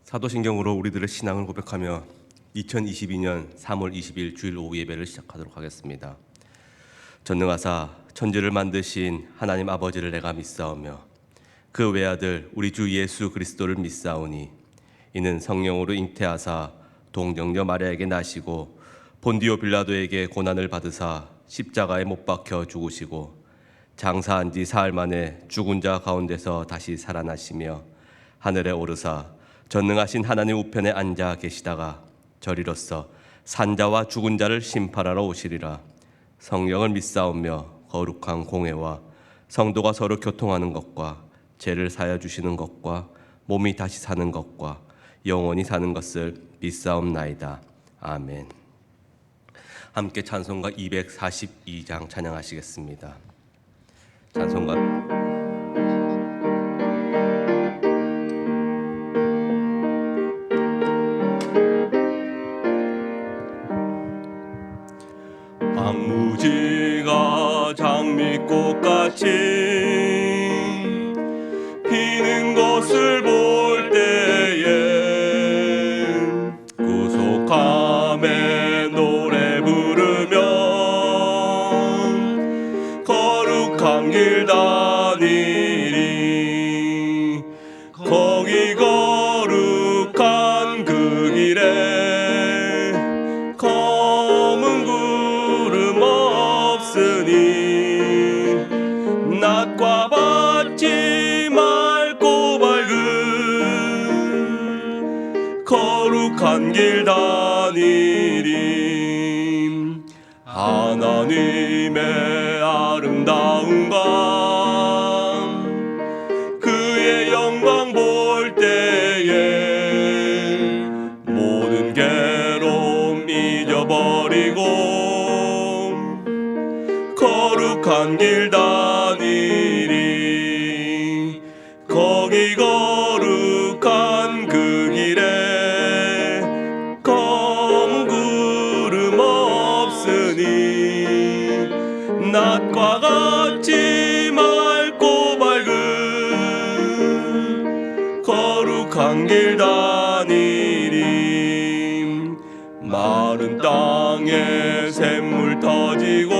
사도신경으로 우리들의 신앙을 고백하며 2022년 3월 20일 주일 오후 예배를 시작하도록 하겠습니다. 전능하사 천지를 만드신 하나님 아버지를 내가 믿사오며 그 외아들 우리 주 예수 그리스도를 믿사오니 이는 성령으로 잉태하사 동정녀 마리아에게 나시고 본디오 빌라도에게 고난을 받으사 십자가에 못 박혀 죽으시고 장사한 지 사흘 만에 죽은 자 가운데서 다시 살아나시며 하늘에 오르사 전능하신 하나님 우편에 앉아 계시다가 저리로서 산자와 죽은 자를 심판하러 오시리라. 성령을 믿사오며 거룩한 공회와 성도가 서로 교통하는 것과 죄를 사하여 주시는 것과 몸이 다시 사는 것과 영원히 사는 것을 믿사옵나이다. 아멘. 함께 찬송가 242장 찬양하시겠습니다. 찬송가 황무지가 장미꽃같이 피는 것을 볼 때에 구속함의 노래 부르며 거룩한 길 다니리. 거기 거룩한 그 길에 낮과 같이 맑고 밝은 거룩한 길 다니리. 하나님의 아름다운 강 그의 영광 볼 때에 모든 괴로움 잊어버리고 거룩한 길 다니리. 거기 거룩한 그 길에 검은 구름 없으니 낮과 같이 맑고 밝은 거룩한 길 다니리. 마른 땅에 샘물 터지고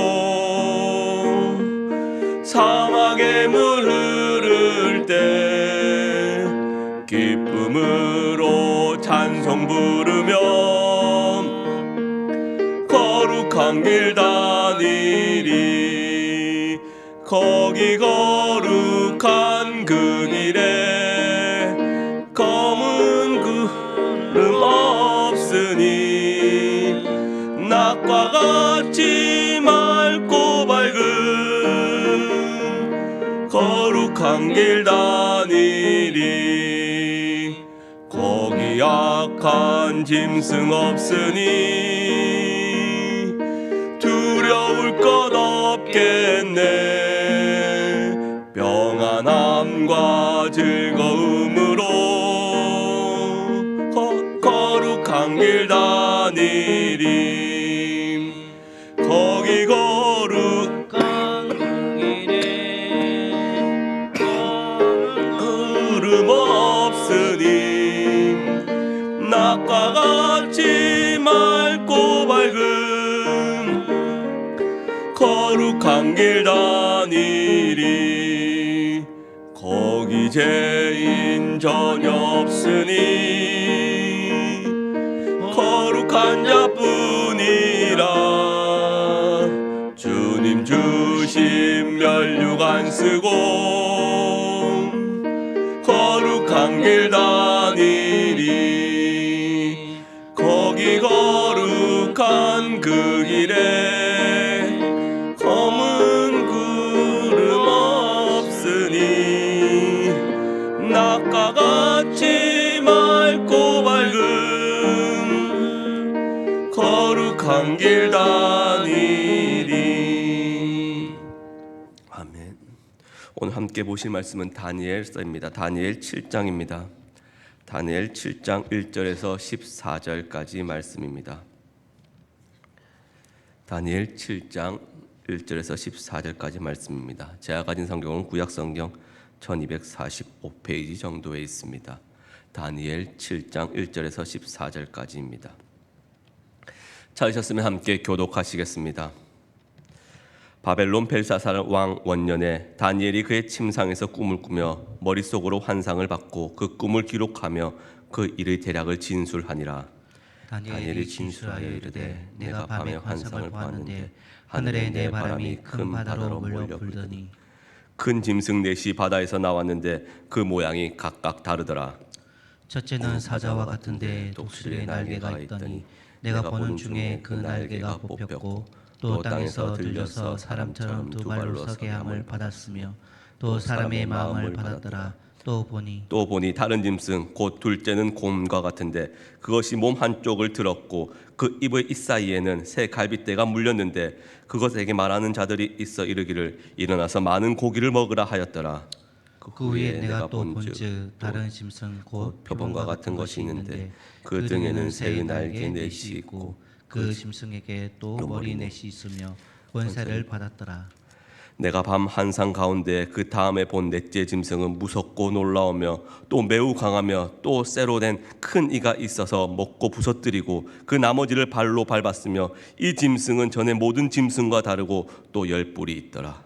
사막에 물 흐를 때 기쁨으로 찬송 부르며 거룩한 길 다니리. 거기 거룩한 그 길에 검은 구름 없으니 낮과 같이 맑고 밝은 거룩한 길 다니리. 거기 악한 짐승 없으니 두려울 것 없겠네. 평안함과 즐거움으로 거룩한 길 다니리. 거기 거룩한 길에 구름 없으니 낮과 같이 맑고 밝은 거룩한 길 다니리. 거기 죄인 전혀 없으니 거룩한 자뿐이라. 주님 주신 면류관 안 쓰고 거룩한 길 다니리. 거기 거룩한 그 길에 검은 구름 없으니 낮과 같이 맑고 밝은 거룩한 길 다니리. 아멘. 오늘 함께 보실 말씀은 다니엘서입니다. 다니엘 7장입니다. 다니엘 7장 1절에서 14절까지 말씀입니다. 다니엘 7장 1절에서 14절까지 말씀입니다. 제가 가진 성경은 구약성경 1245페이지 정도에 있습니다. 다니엘 7장 1절에서 14절까지입니다. 찾으셨으면 함께 교독하시겠습니다. 바벨론 벨사살 왕 원년에 다니엘이 그의 침상에서 꿈을 꾸며 머릿속으로 환상을 받고 그 꿈을 기록하며 그 일의 대략을 진술하니라. 다니엘이 진술하여 이르되 내가 밤에 환상을 보았는데 하늘에 네 바람이 큰 바다로 몰려 불더니 큰 짐승 넷이 바다에서 나왔는데 그 모양이 각각 다르더라. 첫째는 사자와 같은데 독수리의 날개가 있더니 내가 보는 중에 그 날개가 뽑혔고 또 땅에서 들려서 사람처럼 두 발로 서게 함을 받았으며 또 사람의 마음을 받았더라. 또 보니 다른 짐승 곧 둘째는 곰과 같은데 그것이 몸 한쪽을 들었고 그 입의 입 사이에는 새 갈빗대가 물렸는데 그것에게 말하는 자들이 있어 이르기를 일어나서 많은 고기를 먹으라 하였더라. 그 위에 내가 또 본즉 다른 짐승 곧 표범과 같은 것이 있는데 그 등에는 새의 날개 넷이 있고 그 짐승에게 또 머리 넷이 있으며 권세를 받았더라. 내가 밤 환상 가운데 그 다음에 본 넷째 짐승은 무섭고 놀라우며 또 매우 강하며 또 쇠로 된 큰 이가 있어서 먹고 부서뜨리고 그 나머지를 발로 밟았으며 이 짐승은 전에 모든 짐승과 다르고 또 10뿔이 있더라.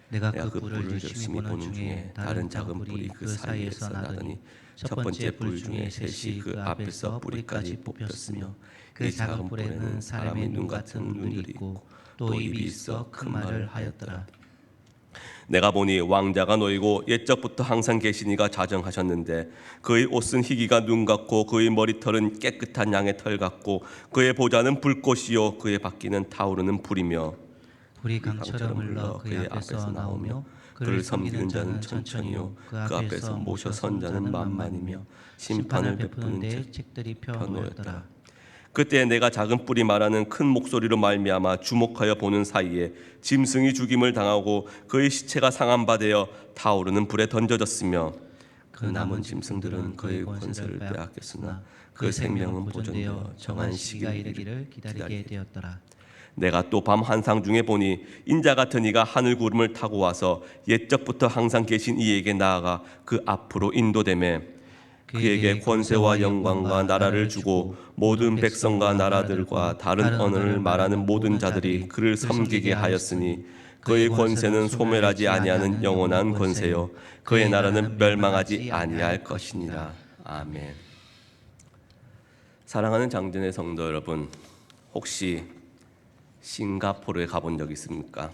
내가 그 뿔을 열심히 보는 중에 다른 작은 뿔이 그 사이에서 나더니 첫 번째 뿔 중에 셋이 그 앞에서 뿌리까지 뽑혔으며 그 작은 뿔에는 사람의 눈 같은 눈들이 있고 또 입이 있어 큰 말을 하였더라. 내가 보니 왕자가 놓이고 옛적부터 항상 계시니가 자정하셨는데 그의 옷은 희기가 눈 같고 그의 머리털은 깨끗한 양의 털 같고 그의 보좌는 불꽃이요 그의 바퀴는 타오르는 불이며 불이 강처럼 흘러 그의 앞에서 나오며 그를 섬기는 자는 천천히요 그 앞에서 모셔 선 자는 만만이며 심판을 베푸는 데 책들이 펴놓였더라. 그때 내가 작은 뿔이 말하는 큰 목소리로 말미암아 주목하여 보는 사이에 짐승이 죽임을 당하고 그의 시체가 상한 바 되어 타오르는 불에 던져졌으며 그 남은 짐승들은 그의 권세를 빼앗겼으나 그 생명은 보존되어 정한 시기가 이르기를 기다리게 되었더라. 내가 또 밤 환상 중에 보니 인자 같은 이가 하늘 구름을 타고 와서 옛적부터 항상 계신 이에게 나아가 그 앞으로 인도되매 그에게 권세와 영광과 나라를 주고 모든 백성과 나라들과 다른 언어를 말하는 모든 자들이 그를 섬기게 하였으니 그의 권세는 소멸하지 아니하는 영원한 권세요 그의 나라는 멸망하지 아니할 것이니라. 아멘. 사랑하는 장전의 성도 여러분, 혹시 싱가포르에 가본 적 있습니까?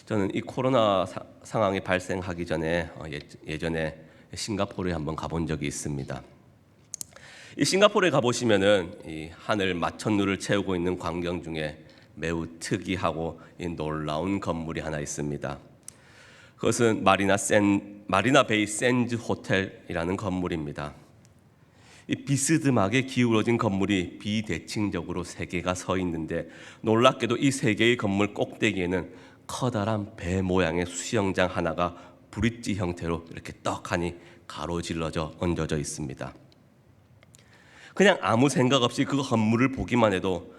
저는 이 코로나 상황이 발생하기 전에 예전에 싱가포르에 한번 가본 적이 있습니다. 이 싱가포르에 가보시면은 이 하늘 마천루를 채우고 있는 광경 중에 매우 특이하고 이 놀라운 건물이 하나 있습니다. 그것은 마리나 베이 샌즈 호텔이라는 건물입니다. 이 비스듬하게 기울어진 건물이 비대칭적으로 세 개가 서 있는데 놀랍게도 이 세 개의 건물 꼭대기에는 커다란 배 모양의 수영장 하나가 브릿지 형태로 이렇게 떡하니 가로질러져 얹어져 있습니다. 그냥 아무 생각 없이 그 건물을 보기만 해도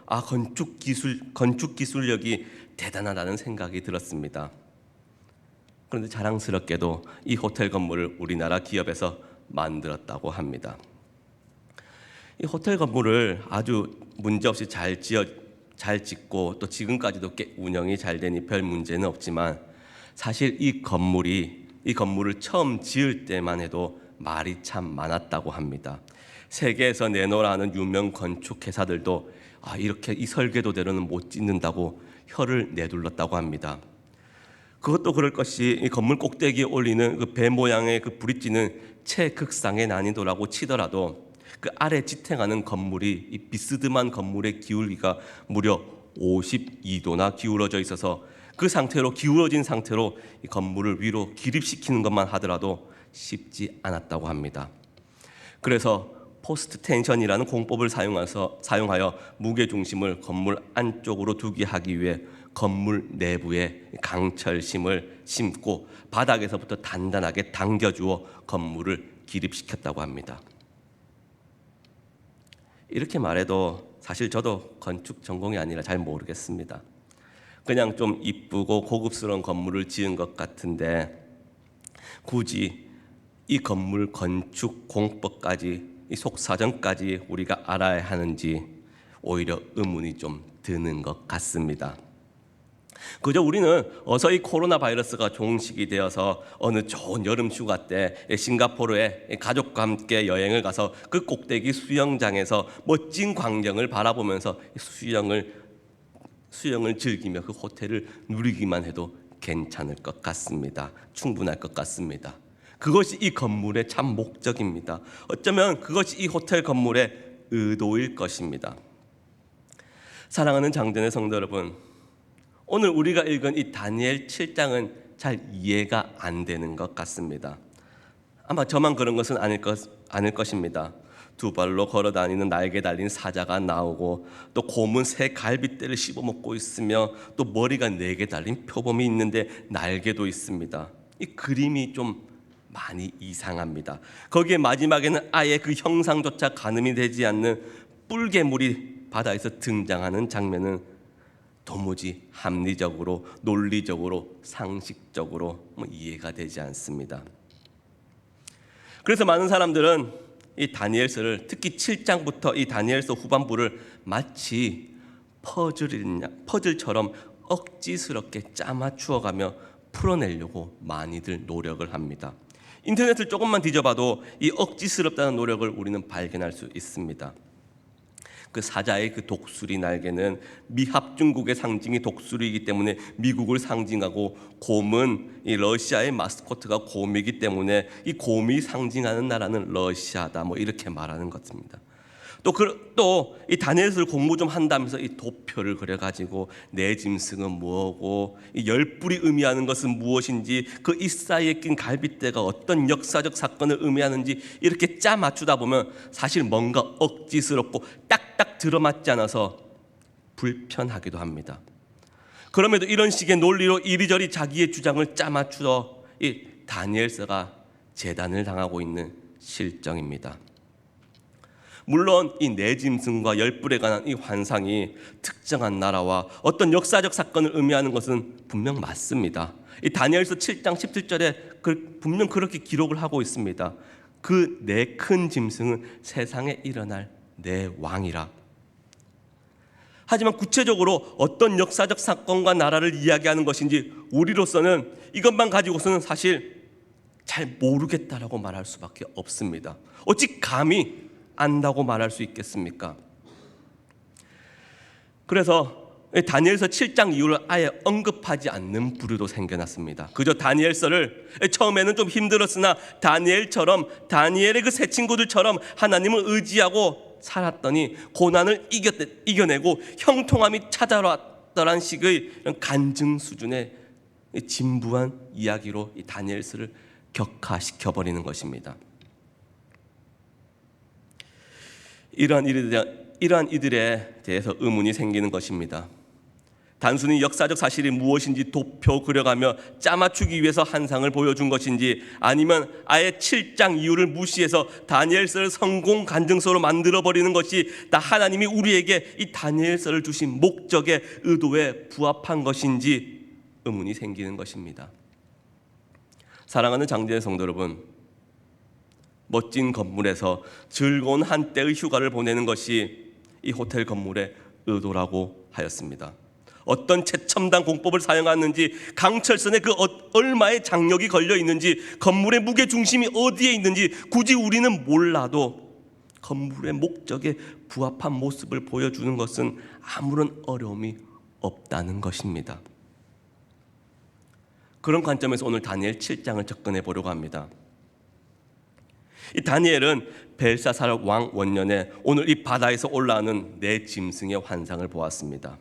건축 기술력이 대단하다는 생각이 들었습니다. 그런데 자랑스럽게도 이 호텔 건물을 우리나라 기업에서 만들었다고 합니다. 이 호텔 건물을 아주 문제없이 잘 짓고 또 지금까지도 꽤 운영이 잘 되니 별 문제는 없지만 사실 이 건물을 처음 지을 때만 해도 말이 참 많았다고 합니다. 세계에서 내놓으라 하는 유명 건축 회사들도 이렇게 이 설계도대로는 못 짓는다고 혀를 내둘렀다고 합니다. 그것도 그럴 것이 이 건물 꼭대기에 올리는 그 배 모양의 그 브릿지는 최극상의 난이도라고 치더라도 그 아래 지탱하는 건물이 이 비스듬한 건물의 기울기가 무려 52도나 기울어져 있어서 그 상태로 기울어진 상태로 이 건물을 위로 기립시키는 것만 하더라도 쉽지 않았다고 합니다. 그래서 포스트 텐션이라는 공법을 사용하여 무게 중심을 건물 안쪽으로 두게 하기 위해 건물 내부에 강철심을 심고 바닥에서부터 단단하게 당겨주어 건물을 기립시켰다고 합니다. 이렇게 말해도 사실 저도 건축 전공이 아니라 잘 모르겠습니다. 그냥 좀 이쁘고 고급스러운 건물을 지은 것 같은데 굳이 이 건물 건축 공법까지, 이 속사정까지 우리가 알아야 하는지 오히려 의문이 좀 드는 것 같습니다. 그저 우리는 어서 이 코로나 바이러스가 종식이 되어서 어느 좋은 여름 휴가 때 싱가포르에 가족과 함께 여행을 가서 그 꼭대기 수영장에서 멋진 광경을 바라보면서 수영을 즐기며 그 호텔을 누리기만 해도 괜찮을 것 같습니다. 충분할 것 같습니다. 그것이 이 건물의 참 목적입니다. 어쩌면 그것이 이 호텔 건물의 의도일 것입니다. 사랑하는 장전의 성도 여러분, 오늘 우리가 읽은 이 다니엘 7장은 잘 이해가 안 되는 것 같습니다. 아마 저만 그런 것은 아닐 것입니다. 두 발로 걸어다니는 날개 달린 사자가 나오고, 또 곰은 새 갈빗대를 씹어먹고 있으며, 또 머리가 4개 달린 표범이 있는데 날개도 있습니다. 이 그림이 좀 많이 이상합니다. 거기에 마지막에는 아예 그 형상조차 가늠이 되지 않는 뿔괴물이 바다에서 등장하는 장면은 도무지 합리적으로, 논리적으로, 상식적으로 이해가 되지 않습니다. 그래서 많은 사람들은 이 다니엘서를, 특히 7장부터 이 다니엘서 후반부를 마치 퍼즐처럼 억지스럽게 짜맞추어가며 풀어내려고 많이들 노력을 합니다. 인터넷을 조금만 뒤져봐도 이 억지스럽다는 노력을 우리는 발견할 수 있습니다. 그 사자의 그 독수리 날개는 미합중국의 상징이 독수리이기 때문에 미국을 상징하고, 곰은 이 러시아의 마스코트가 곰이기 때문에 이 곰이 상징하는 나라는 러시아다, 이렇게 말하는 것입니다. 또 이 다니엘서를 공부 좀 한다면서 이 도표를 그려가지고 내 짐승은 뭐고, 이 열뿔이 의미하는 것은 무엇인지, 그 이 사이에 낀 갈빗대가 어떤 역사적 사건을 의미하는지 이렇게 짜 맞추다 보면 사실 뭔가 억지스럽고 딱딱 들어맞지 않아서 불편하기도 합니다. 그럼에도 이런 식의 논리로 이리저리 자기의 주장을 짜 맞추어 이 다니엘서가 재단을 당하고 있는 실정입니다. 물론 이 내 짐승과 열뿔에 관한 이 환상이 특정한 나라와 어떤 역사적 사건을 의미하는 것은 분명 맞습니다. 이 다니엘서 7장 17절에 분명 그렇게 기록을 하고 있습니다. 그 내 큰 짐승은 세상에 일어날 내 왕이라. 하지만 구체적으로 어떤 역사적 사건과 나라를 이야기하는 것인지 우리로서는 이것만 가지고서는 사실 잘 모르겠다라고 말할 수밖에 없습니다. 어찌 감히 안다고 말할 수 있겠습니까? 그래서 다니엘서 7장 이후를 아예 언급하지 않는 부류도 생겨났습니다. 그저 다니엘서를 처음에는 좀 힘들었으나 다니엘의 그 새 친구들처럼 하나님을 의지하고 살았더니 고난을 이겨내고 형통함이 찾아왔더란 식의 간증 수준의 진부한 이야기로 이 다니엘서를 격화시켜버리는 것입니다. 이러한 이들에 대해서 의문이 생기는 것입니다. 단순히 역사적 사실이 무엇인지 도표 그려가며 짜맞추기 위해서 한상을 보여준 것인지, 아니면 아예 7장 이유를 무시해서 다니엘서를 성공 간증서로 만들어버리는 것이 다 하나님이 우리에게 이 다니엘서를 주신 목적의 의도에 부합한 것인지 의문이 생기는 것입니다. 사랑하는 장제의 성도 여러분, 멋진 건물에서 즐거운 한때의 휴가를 보내는 것이 이 호텔 건물의 의도라고 하였습니다. 어떤 최첨단 공법을 사용하는지, 강철선에 그 얼마의 장력이 걸려 있는지, 건물의 무게 중심이 어디에 있는지 굳이 우리는 몰라도 건물의 목적에 부합한 모습을 보여주는 것은 아무런 어려움이 없다는 것입니다. 그런 관점에서 오늘 다니엘 7장을 접근해 보려고 합니다. 이 다니엘은 벨사살 왕 원년에 오늘 이 바다에서 올라오는 내 짐승의 환상을 보았습니다.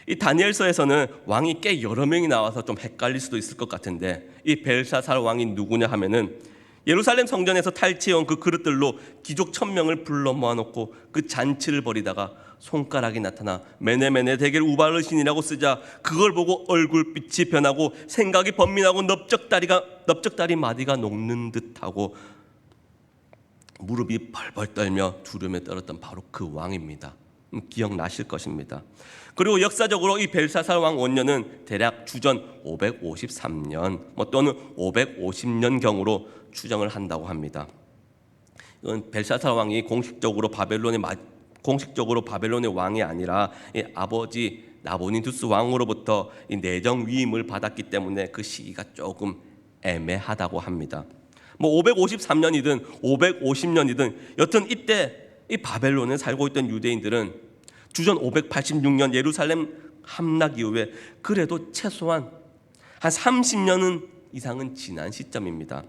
이 다니엘서에서는 왕이 꽤 여러 명이 나와서 좀 헷갈릴 수도 있을 것 같은데, 이 벨사살 왕이 누구냐 하면은 예루살렘 성전에서 탈취해온 그 그릇들로 귀족 1000명을 불러 모아놓고 그 잔치를 벌이다가 손가락이 나타나 메네메네 대겔 우발르신이라고 쓰자 그걸 보고 얼굴빛이 변하고 생각이 번민하고 넓적다리 마디가 녹는 듯하고 무릎이 벌벌 떨며 두려움에 떨었던 바로 그 왕입니다. 기억나실 것입니다. 그리고 역사적으로 이 벨사살 왕 원년은 대략 주전 553년 또는 550년 경으로 추정을 한다고 합니다. 이건 벨사살 왕이 공식적으로 바벨론의 왕이 아니라 아버지 나보니두스 왕으로부터 이 내정 위임을 받았기 때문에 그 시기가 조금 애매하다고 합니다. 553년이든 550년이든 여튼 이때 이 바벨론에 살고 있던 유대인들은 주전 586년 예루살렘 함락 이후에 그래도 최소한 한 30년 이상은 지난 시점입니다.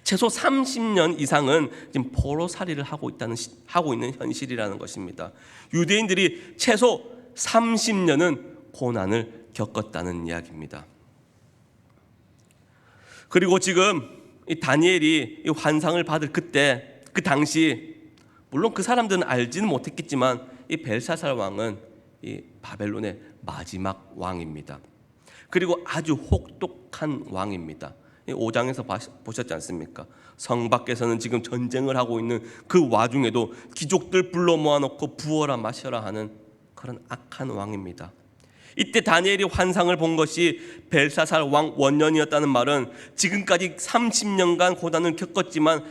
최소 30년 이상은 지금 포로살이를 하고 있는 현실이라는 것입니다. 유대인들이 최소 30년은 고난을 겪었다는 이야기입니다. 그리고 지금 이 다니엘이 이 환상을 받을 그때 그 당시 물론 그 사람들은 알지는 못했겠지만 이 벨사살 왕은 이 바벨론의 마지막 왕입니다. 그리고 아주 혹독한 왕입니다. 5장에서 보셨지 않습니까? 성 밖에서는 지금 전쟁을 하고 있는 그 와중에도 귀족들 불러 모아놓고 부어라 마셔라 하는 그런 악한 왕입니다. 이때 다니엘이 환상을 본 것이 벨사살 왕 원년이었다는 말은 지금까지 30년간 고난을 겪었지만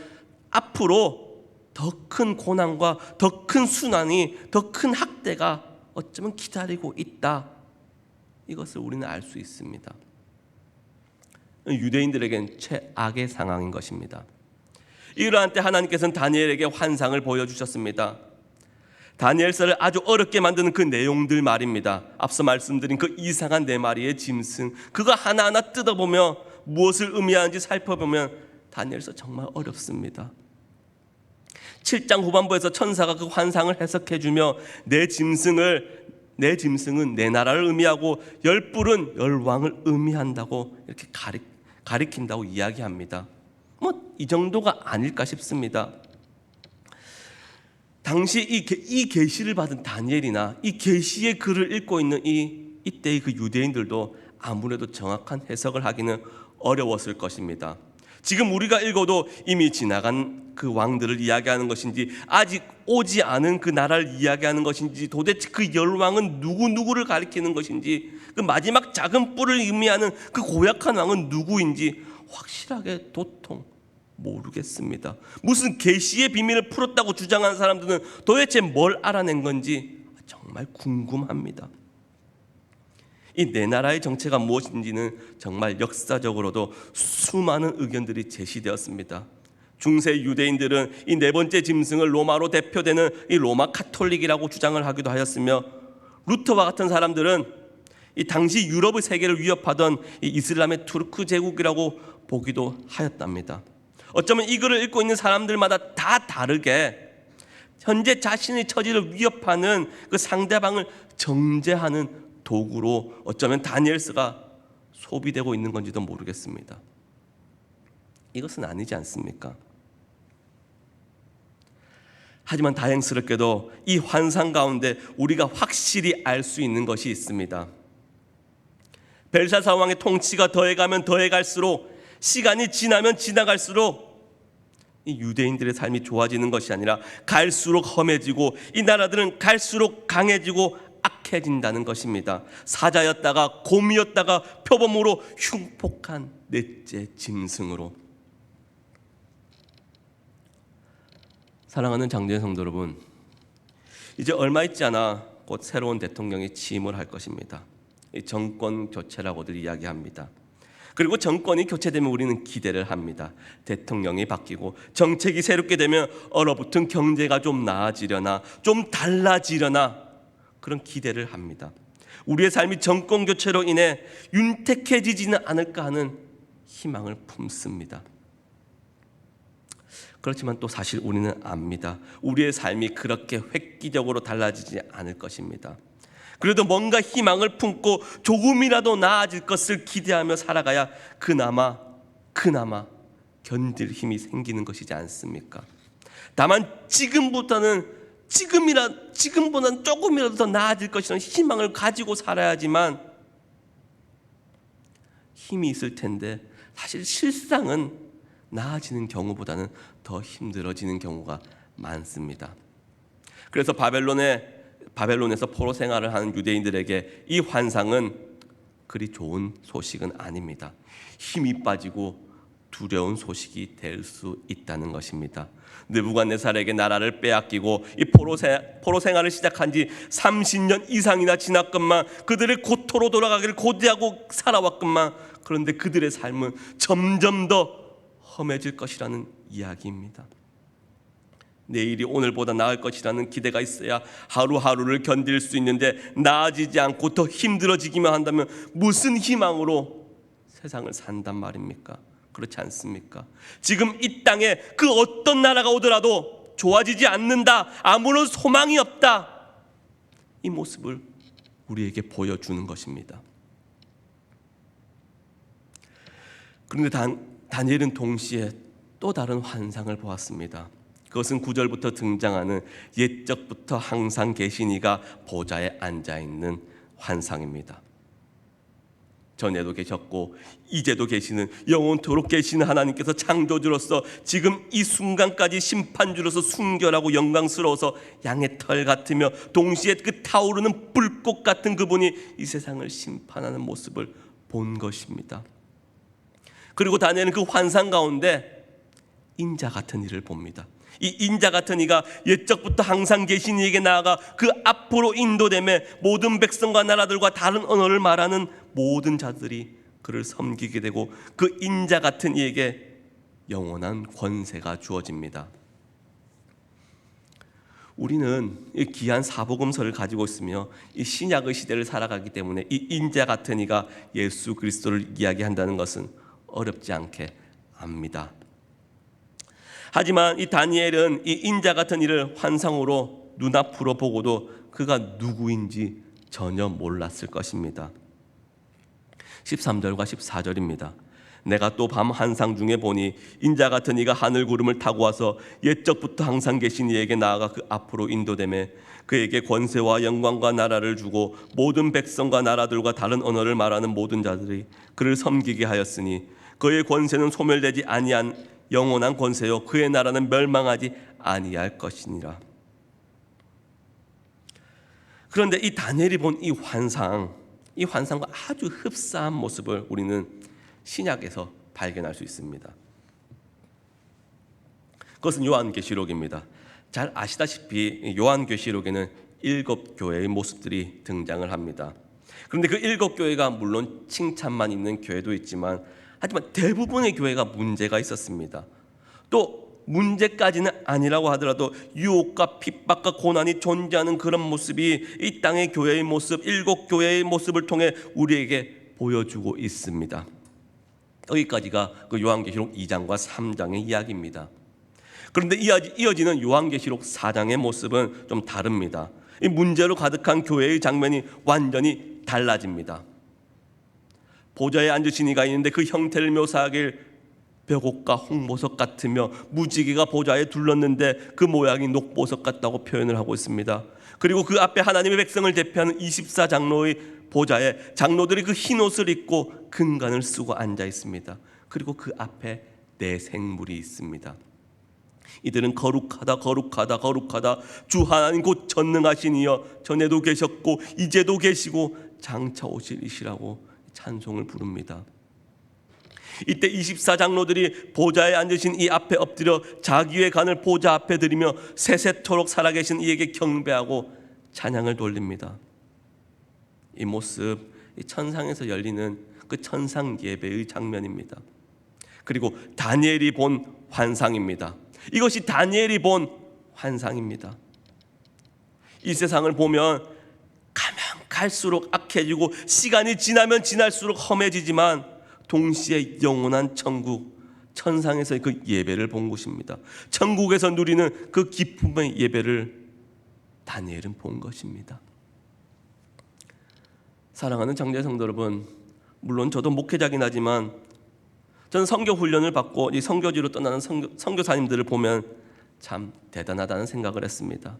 앞으로 더 큰 고난과 더 큰 순환이, 더 큰 학대가 어쩌면 기다리고 있다. 이것을 우리는 알 수 있습니다. 유대인들에겐 최악의 상황인 것입니다. 이러한 때 하나님께서는 다니엘에게 환상을 보여주셨습니다. 다니엘서를 아주 어렵게 만드는 그 내용들 말입니다. 앞서 말씀드린 그 이상한 4마리의 짐승, 그거 하나하나 뜯어보며 무엇을 의미하는지 살펴보면 다니엘서 정말 어렵습니다. 7장 후반부에서 천사가 그 환상을 해석해주며 내 짐승은 내 나라를 의미하고 10뿔은 10왕을 의미한다고 이렇게 가리킨다고 이야기합니다. 이 정도가 아닐까 싶습니다. 당시 이 계시를 받은 다니엘이나 이 계시의 글을 읽고 있는 이때의 그 유대인들도 아무래도 정확한 해석을 하기는 어려웠을 것입니다. 지금 우리가 읽어도 이미 지나간 그 왕들을 이야기하는 것인지 아직 오지 않은 그 나라를 이야기하는 것인지 도대체 그 10왕은 누구를 가리키는 것인지 그 마지막 작은 뿔을 의미하는 그 고약한 왕은 누구인지 확실하게 도통 모르겠습니다. 무슨 계시의 비밀을 풀었다고 주장하는 사람들은 도대체 뭘 알아낸 건지 정말 궁금합니다. 이 네 나라의 정체가 무엇인지는 정말 역사적으로도 수많은 의견들이 제시되었습니다. 중세 유대인들은 이 4번째 짐승을 로마로 대표되는 이 로마 카톨릭이라고 주장을 하기도 하였으며, 루터와 같은 사람들은 이 당시 유럽의 세계를 위협하던 이 이슬람의 투르크 제국이라고 보기도 하였답니다. 어쩌면 이 글을 읽고 있는 사람들마다 다 다르게 현재 자신의 처지를 위협하는 그 상대방을 정죄하는 도구로 어쩌면 다니엘서가 소비되고 있는 건지도 모르겠습니다. 이것은 아니지 않습니까? 하지만 다행스럽게도 이 환상 가운데 우리가 확실히 알 수 있는 것이 있습니다. 벨사살 왕의 통치가 더해가면 더해갈수록, 시간이 지나면 지나갈수록 이 유대인들의 삶이 좋아지는 것이 아니라 갈수록 험해지고 이 나라들은 갈수록 강해지고 악해진다는 것입니다. 사자였다가 곰이었다가 표범으로 흉폭한 넷째 짐승으로. 사랑하는 장로의 성도 여러분, 이제 얼마 있지 않아 곧 새로운 대통령이 취임을 할 것입니다. 정권 교체라고들 이야기합니다. 그리고 정권이 교체되면 우리는 기대를 합니다. 대통령이 바뀌고 정책이 새롭게 되면 얼어붙은 경제가 좀 나아지려나, 좀 달라지려나 그런 기대를 합니다. 우리의 삶이 정권 교체로 인해 윤택해지지는 않을까 하는 희망을 품습니다. 그렇지만 또 사실 우리는 압니다. 우리의 삶이 그렇게 획기적으로 달라지지 않을 것입니다. 그래도 뭔가 희망을 품고 조금이라도 나아질 것을 기대하며 살아가야 그나마 견딜 힘이 생기는 것이지 않습니까? 다만 지금보다는 조금이라도 더 나아질 것이라는 희망을 가지고 살아야지만 힘이 있을 텐데, 사실 실상은 나아지는 경우보다는 더 힘들어지는 경우가 많습니다. 그래서 바벨론의 바벨론에서 포로 생활을 하는 유대인들에게 이 환상은 그리 좋은 소식은 아닙니다. 힘이 빠지고 두려운 소식이 될 수 있다는 것입니다. 느부갓네살에게 나라를 빼앗기고 이 포로 생활을 시작한 지 30년 이상이나 지났건만 그들의 고토로 돌아가기를 고대하고 살아왔건만 그런데 그들의 삶은 점점 더 험해질 것이라는 이야기입니다. 내일이 오늘보다 나을 것이라는 기대가 있어야 하루하루를 견딜 수 있는데 나아지지 않고 더 힘들어지기만 한다면 무슨 희망으로 세상을 산단 말입니까? 그렇지 않습니까? 지금 이 땅에 그 어떤 나라가 오더라도 좋아지지 않는다, 아무런 소망이 없다, 이 모습을 우리에게 보여주는 것입니다. 그런데 다니엘은 동시에 또 다른 환상을 보았습니다. 그것은 9절부터 등장하는 옛적부터 항상 계신 이가 보좌에 앉아있는 환상입니다. 전에도 계셨고 이제도 계시는 영원토록 계시는 하나님께서 창조주로서 지금 이 순간까지 심판주로서 순결하고 영광스러워서 양의 털 같으며 동시에 그 타오르는 불꽃 같은 그분이 이 세상을 심판하는 모습을 본 것입니다. 그리고 다니엘은 그 환상 가운데 인자 같은 이를 봅니다. 이 인자 같은 이가 옛적부터 항상 계신 이에게 나아가 그 앞으로 인도됨에 모든 백성과 나라들과 다른 언어를 말하는 모든 자들이 그를 섬기게 되고 그 인자 같은 이에게 영원한 권세가 주어집니다. 우리는 이 귀한 사복음서를 가지고 있으며 이 신약의 시대를 살아가기 때문에 이 인자 같은 이가 예수 그리스도를 이야기한다는 것은 어렵지 않게 압니다. 하지만 이 다니엘은 이 인자 같은 이를 환상으로 눈앞으로 보고도 그가 누구인지 전혀 몰랐을 것입니다. 13절과 14절입니다. 내가 또 밤 환상 중에 보니 인자 같은 이가 하늘 구름을 타고 와서 옛적부터 항상 계신 이에게 나아가 그 앞으로 인도되매 그에게 권세와 영광과 나라를 주고 모든 백성과 나라들과 다른 언어를 말하는 모든 자들이 그를 섬기게 하였으니 그의 권세는 소멸되지 아니한 영원한 권세요 그의 나라는 멸망하지 아니할 것이니라. 그런데 이 다니엘이 본 이 환상과 아주 흡사한 모습을 우리는 신약에서 발견할 수 있습니다. 그것은 요한계시록입니다. 잘 아시다시피 요한계시록에는 7교회의 모습들이 등장을 합니다. 그런데 그 7교회가 물론 칭찬만 있는 교회도 있지만 하지만 대부분의 교회가 문제가 있었습니다. 또 문제까지는 아니라고 하더라도 유혹과 핍박과 고난이 존재하는 그런 모습이 이 땅의 교회의 모습, 7교회의 모습을 통해 우리에게 보여주고 있습니다. 여기까지가 그 요한계시록 2장과 3장의 이야기입니다. 그런데 이어지는 요한계시록 4장의 모습은 좀 다릅니다. 이 문제로 가득한 교회의 장면이 완전히 달라집니다. 보좌에 앉으신 이가 있는데 그 형태를 묘사하길 벽옥과 홍보석 같으며 무지개가 보좌에 둘렀는데 그 모양이 녹보석 같다고 표현을 하고 있습니다. 그리고 그 앞에 하나님의 백성을 대표하는 24장로의 보좌에 장로들이 그 흰 옷을 입고 금관을 쓰고 앉아 있습니다. 그리고 그 앞에 네 생물이 있습니다. 이들은 거룩하다 거룩하다 거룩하다 주 하나님 곧 전능하신 이여 전에도 계셨고 이제도 계시고 장차 오실 이시라고 찬송을 부릅니다. 이때 24장로들이 보좌에 앉으신 이 앞에 엎드려 자기의 간을 보좌 앞에 드리며 세세토록 살아계신 이에게 경배하고 찬양을 돌립니다. 이 모습, 이 천상에서 열리는 그 천상 예배의 장면입니다. 그리고 다니엘이 본 환상입니다. 이것이 다니엘이 본 환상입니다. 이 세상을 보면 가면 갈수록 악해지고 시간이 지나면 지날수록 험해지지만 동시에 영원한 천국, 천상에서의 그 예배를 본 것입니다. 천국에서 누리는 그 기쁨의 예배를 다니엘은 본 것입니다. 사랑하는 장제 성도 여러분, 물론 저도 목회자긴 하지만 저는 선교 훈련을 받고 이 선교지로 떠나는 선교사님들을 보면 참 대단하다는 생각을 했습니다.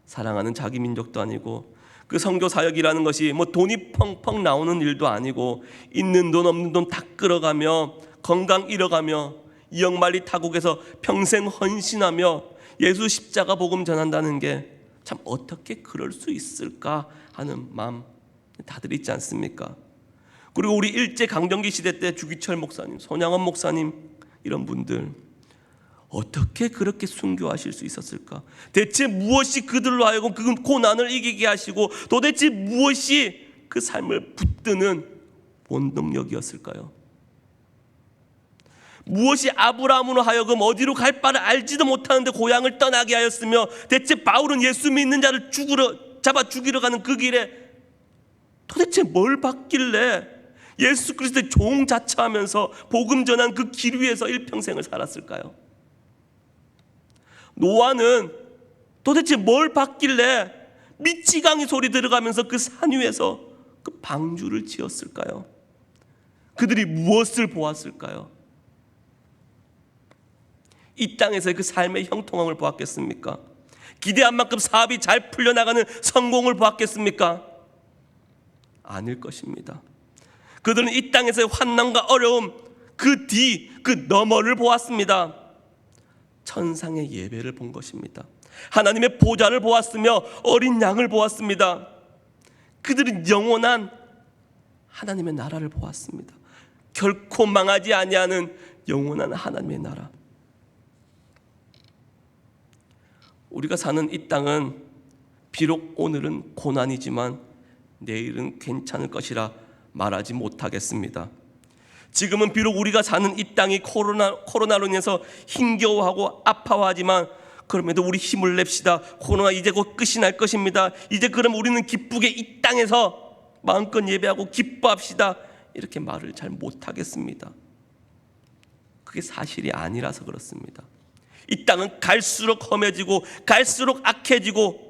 사랑하는 자기 민족도 아니고 그 선교 사역이라는 것이 뭐 돈이 펑펑 나오는 일도 아니고 있는 돈 없는 돈 다 끌어가며 건강 잃어가며 이역만리 타국에서 평생 헌신하며 예수 십자가 복음 전한다는 게 참 어떻게 그럴 수 있을까 하는 마음 다들 있지 않습니까? 그리고 우리 일제 강점기 시대 때 주기철 목사님, 손양원 목사님 이런 분들 어떻게 그렇게 순교하실 수 있었을까? 대체 무엇이 그들로 하여금 그 고난을 이기게 하시고 도대체 무엇이 그 삶을 붙드는 원동력이었을까요? 무엇이 아브라함으로 하여금 어디로 갈 바를 알지도 못하는데 고향을 떠나게 하였으며 대체 바울은 예수 믿는 자를 잡아 죽이러 가는 그 길에 도대체 뭘 받길래 예수 그리스도의 종자처하면서 복음 전한 그 길 위에서 일평생을 살았을까요? 노아는 도대체 뭘 받길래 미치광이 소리 들어가면서 그 산 위에서 그 방주를 지었을까요? 그들이 무엇을 보았을까요? 이 땅에서의 그 삶의 형통함을 보았겠습니까? 기대한 만큼 사업이 잘 풀려나가는 성공을 보았겠습니까? 아닐 것입니다. 그들은 이 땅에서의 환난과 어려움, 그 뒤, 그 너머를 보았습니다. 천상의 예배를 본 것입니다. 하나님의 보좌를 보았으며 어린 양을 보았습니다. 그들은 영원한 하나님의 나라를 보았습니다. 결코 망하지 아니하는 영원한 하나님의 나라. 우리가 사는 이 땅은 비록 오늘은 고난이지만 내일은 괜찮을 것이라 말하지 못하겠습니다. 지금은 비록 우리가 사는 이 땅이 코로나로 인해서 힘겨워하고 아파하지만 그럼에도 우리 힘을 냅시다. 코로나 이제 곧 끝이 날 것입니다. 이제 그럼 우리는 기쁘게 이 땅에서 마음껏 예배하고 기뻐합시다. 이렇게 말을 잘 못하겠습니다. 그게 사실이 아니라서 그렇습니다. 이 땅은 갈수록 험해지고 갈수록 악해지고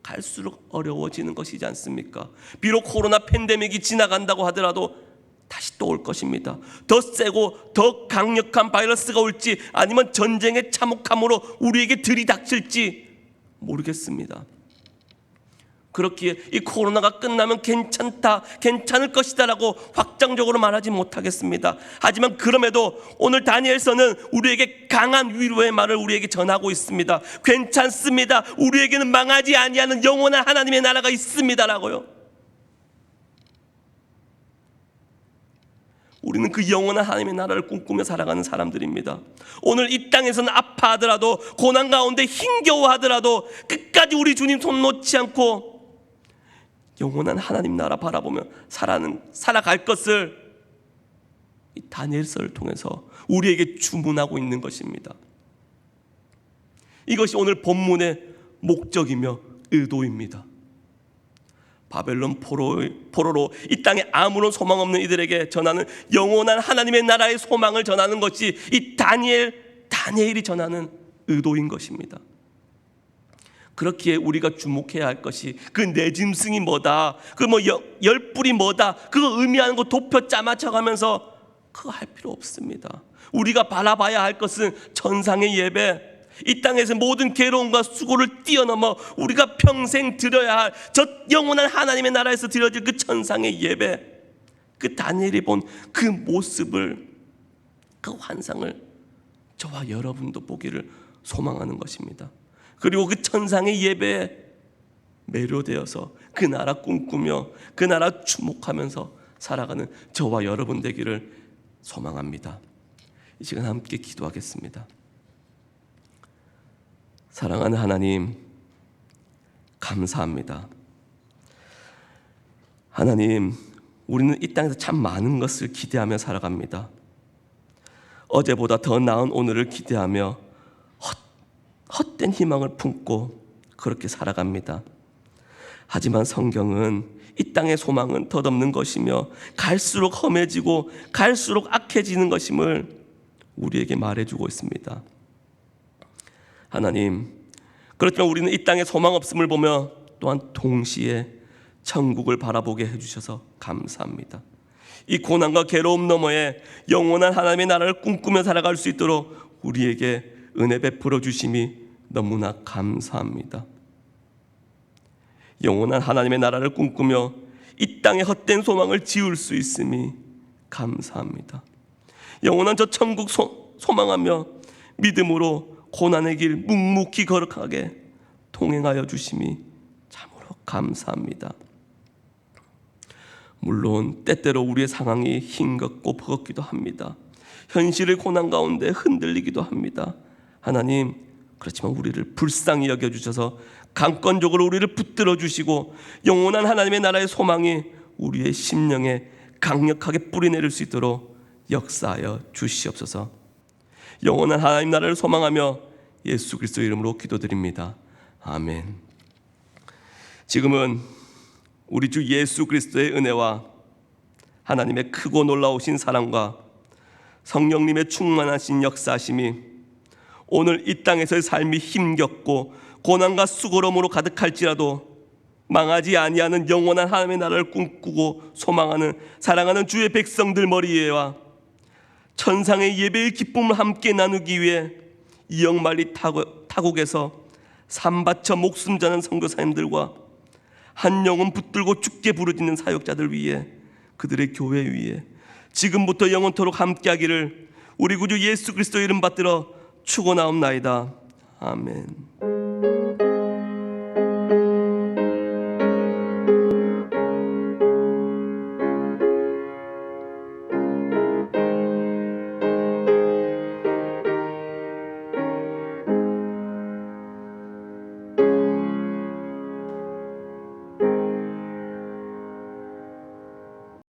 갈수록 어려워지는 것이지 않습니까? 비록 코로나 팬데믹이 지나간다고 하더라도 다시 또 올 것입니다. 더 세고 더 강력한 바이러스가 올지 아니면 전쟁의 참혹함으로 우리에게 들이닥칠지 모르겠습니다. 그렇기에 이 코로나가 끝나면 괜찮을 것이다 라고 확정적으로 말하지 못하겠습니다. 하지만 그럼에도 오늘 다니엘서는 우리에게 강한 위로의 말을 우리에게 전하고 있습니다. 괜찮습니다. 우리에게는 망하지 아니하는 영원한 하나님의 나라가 있습니다라고요. 우리는 그 영원한 하나님의 나라를 꿈꾸며 살아가는 사람들입니다. 오늘 이 땅에서는 아파하더라도 고난 가운데 힘겨워하더라도 끝까지 우리 주님 손 놓지 않고 영원한 하나님 나라 바라보며 살아갈 것을 이 다니엘서를 통해서 우리에게 주문하고 있는 것입니다. 이것이 오늘 본문의 목적이며 의도입니다. 바벨론 포로로 이 땅에 아무런 소망 없는 이들에게 전하는 영원한 하나님의 나라의 소망을 전하는 것이 이 다니엘이 전하는 의도인 것입니다. 그렇기에 우리가 주목해야 할 것이 그 내짐승이 뭐다, 그 열뿔이 뭐다, 그거 의미하는 거 도표 짜맞춰가면서 그거 할 필요 없습니다. 우리가 바라봐야 할 것은 천상의 예배, 이 땅에서 모든 괴로움과 수고를 뛰어넘어 우리가 평생 드려야 할 저 영원한 하나님의 나라에서 드려질 그 천상의 예배, 그 다니엘이 본 그 모습을, 그 환상을 저와 여러분도 보기를 소망하는 것입니다. 그리고 그 천상의 예배에 매료되어서 그 나라 꿈꾸며 그 나라 주목하면서 살아가는 저와 여러분 되기를 소망합니다. 이 시간 함께 기도하겠습니다. 사랑하는 하나님, 감사합니다. 하나님, 우리는 이 땅에서 참 많은 것을 기대하며 살아갑니다. 어제보다 더 나은 오늘을 기대하며 헛된 희망을 품고 그렇게 살아갑니다. 하지만 성경은 이 땅의 소망은 덧없는 것이며 갈수록 험해지고 갈수록 악해지는 것임을 우리에게 말해주고 있습니다. 하나님, 그렇지만 우리는 이 땅에 소망 없음을 보며 또한 동시에 천국을 바라보게 해주셔서 감사합니다. 이 고난과 괴로움 너머에 영원한 하나님의 나라를 꿈꾸며 살아갈 수 있도록 우리에게 은혜 베풀어 주심이 너무나 감사합니다. 영원한 하나님의 나라를 꿈꾸며 이 땅에 헛된 소망을 지울 수 있음이 감사합니다. 영원한 저 천국 소망하며 믿음으로 고난의 길 묵묵히 걸어가게 동행하여 주심이 참으로 감사합니다. 물론 때때로 우리의 상황이 힘겹고 버겁기도 합니다. 현실의 고난 가운데 흔들리기도 합니다. 하나님, 그렇지만 우리를 불쌍히 여겨주셔서 강권적으로 우리를 붙들어 주시고 영원한 하나님의 나라의 소망이 우리의 심령에 강력하게 뿌리내릴 수 있도록 역사하여 주시옵소서. 영원한 하나님 나라를 소망하며 예수 그리스도의 이름으로 기도드립니다. 아멘. 지금은 우리 주 예수 그리스도의 은혜와 하나님의 크고 놀라우신 사랑과 성령님의 충만하신 역사하심이 오늘 이 땅에서의 삶이 힘겹고 고난과 수고로움으로 가득할지라도 망하지 아니하는 영원한 하나님의 나라를 꿈꾸고 소망하는 사랑하는 주의 백성들 머리 위에와 천상의 예배의 기쁨을 함께 나누기 위해 이영만리 타국에서 삶 바쳐 목숨 자는 선교사님들과 한 영혼 붙들고 죽게 부르짖는 사역자들 위해 그들의 교회 위에 지금부터 영원토록 함께하기를 우리 구주 예수 그리스도 이름 받들어 축원하옵나이다. 아멘.